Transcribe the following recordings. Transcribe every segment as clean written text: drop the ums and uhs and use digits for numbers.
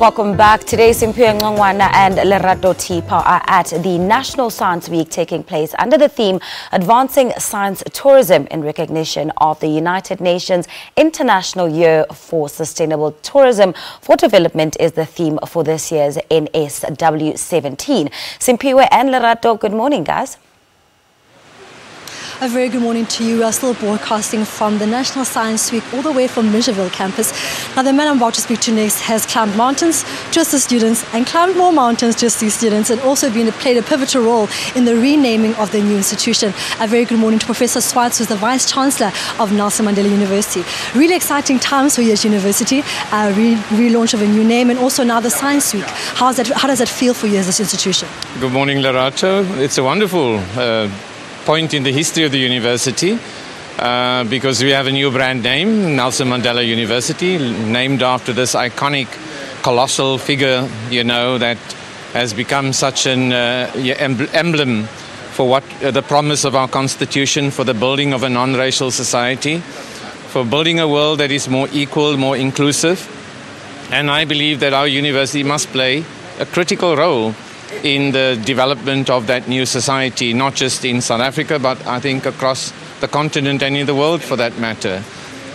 Welcome back. Today, Simpiwe Ngongwana and Lerato Tipa are at the National Science Week taking place under the theme Advancing Science Tourism in recognition of the United Nations International Year for Sustainable Tourism for Development is the theme for this year's NSW17. Simpiwe and Lerato, good morning, guys. A very good morning to you. We are still broadcasting from the National Science Week all the way from Missionville campus. Now, the man I'm about to speak to next has climbed mountains to assist students and climbed more mountains to assist students, and also played a pivotal role in the renaming of the new institution. A very good morning to Professor Swartz, who's the Vice Chancellor of Nelson Mandela University. Really exciting times for you as university, relaunch of a new name, and also now the Science Week. How does that feel for you as this institution? Good morning, Lerato. It's a wonderful point in the history of the university because we have a new brand name, Nelson Mandela University, named after this iconic, colossal figure, that has become such an emblem for what the promise of our constitution, for the building of a non-racial society, for building a world that is more equal, more inclusive. And I believe that our university must play a critical role in the development of that new society, not just in South Africa, but I think across the continent and in the world for that matter.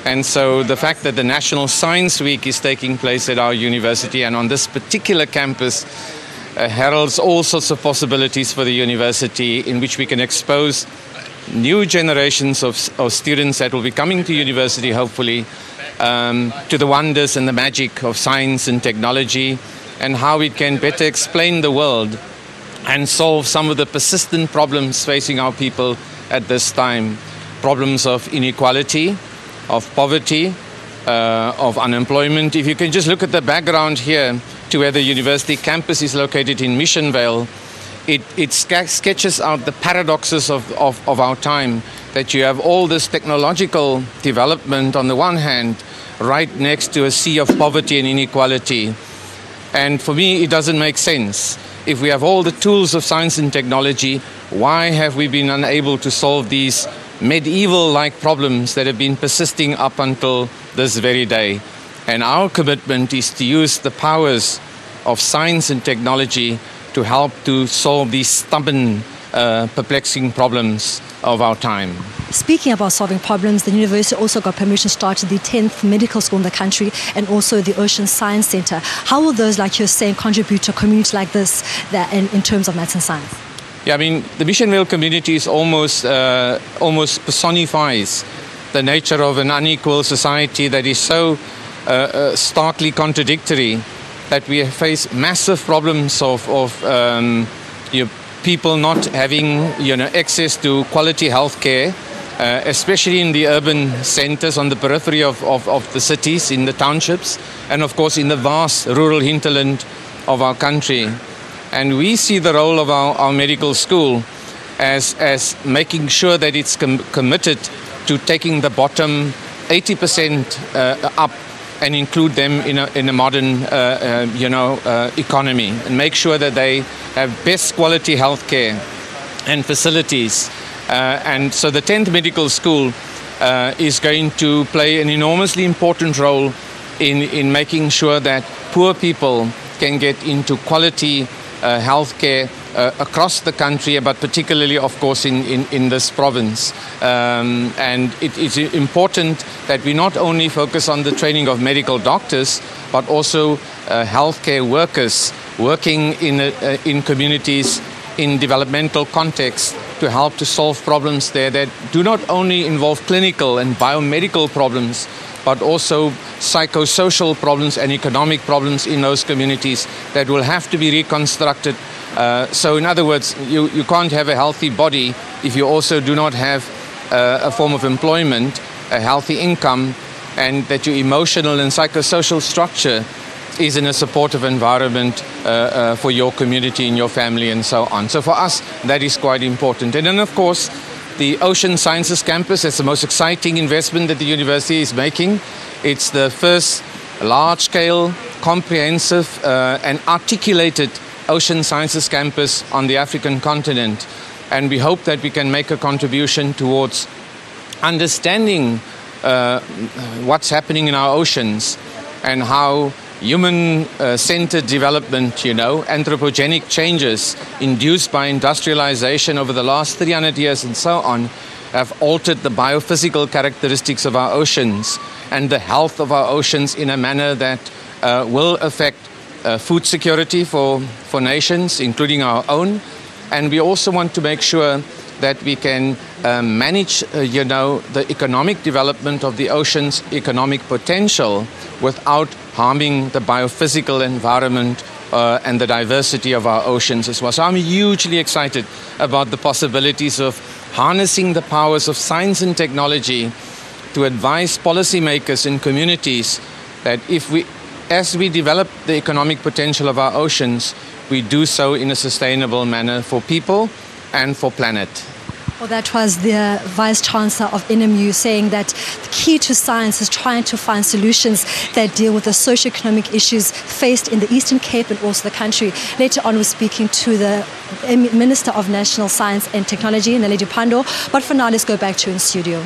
And so the fact that the National Science Week is taking place at our university and on this particular campus heralds all sorts of possibilities for the university in which we can expose new generations of students that will be coming to university, hopefully, to the wonders and the magic of science and technology, and how it can better explain the world and solve some of the persistent problems facing our people at this time. Problems of inequality, of poverty, of unemployment. If you can just look at the background here to where the university campus is located in Missionville, it sketches out the paradoxes of our time, that you have all this technological development on the one hand, right next to a sea of poverty and inequality. And for me, it doesn't make sense. If we have all the tools of science and technology, why have we been unable to solve these medieval-like problems that have been persisting up until this very day? And our commitment is to use the powers of science and technology to help to solve these stubborn, perplexing problems of our time. Speaking about solving problems, the university also got permission to start the 10th medical school in the country and also the Ocean Science Center. How will those, like you're saying, contribute to a community like this in terms of maths and science? Yeah, I mean, the Missionville community is almost personifies the nature of an unequal society that is so starkly contradictory, that we face massive problems of people not having access to quality health care, especially in the urban centers on the periphery of the cities, in the townships, and of course in the vast rural hinterland of our country. And we see the role of our medical school as making sure that it's committed to taking the bottom 80% up and include them in a modern economy, and make sure that they have best quality health care and facilities. And so the 10th medical school is going to play an enormously important role in making sure that poor people can get into quality health care across the country, but particularly, of course, in this province. And it is important that we not only focus on the training of medical doctors, but also healthcare workers working in communities in developmental contexts to help to solve problems there that do not only involve clinical and biomedical problems, but also psychosocial problems and economic problems in those communities that will have to be reconstructed. So in other words, you can't have a healthy body if you also do not have a form of employment, a healthy income, and that your emotional and psychosocial structure is in a supportive environment for your community and your family and so on. So for us, that is quite important. And then, of course, the Ocean Sciences Campus is the most exciting investment that the university is making. It's the first large-scale, comprehensive and articulated Ocean Sciences Campus on the African continent. And we hope that we can make a contribution towards understanding what's happening in our oceans and how human-centered development, anthropogenic changes induced by industrialization over the last 300 years and so on, have altered the biophysical characteristics of our oceans and the health of our oceans in a manner that will affect food security for nations, including our own. And we also want to make sure that we can manage, the economic development of the ocean's economic potential without harming the biophysical environment and the diversity of our oceans as well. So I'm hugely excited about the possibilities of harnessing the powers of science and technology to advise policymakers and communities that as we develop the economic potential of our oceans, we do so in a sustainable manner for people and for planet. Well, that was the Vice Chancellor of NMMU saying that the key to science is trying to find solutions that deal with the socio-economic issues faced in the Eastern Cape and also the country. Later on, we're speaking to the Minister of National Science and Technology, Naledi Pandor. But for now, let's go back to in studio.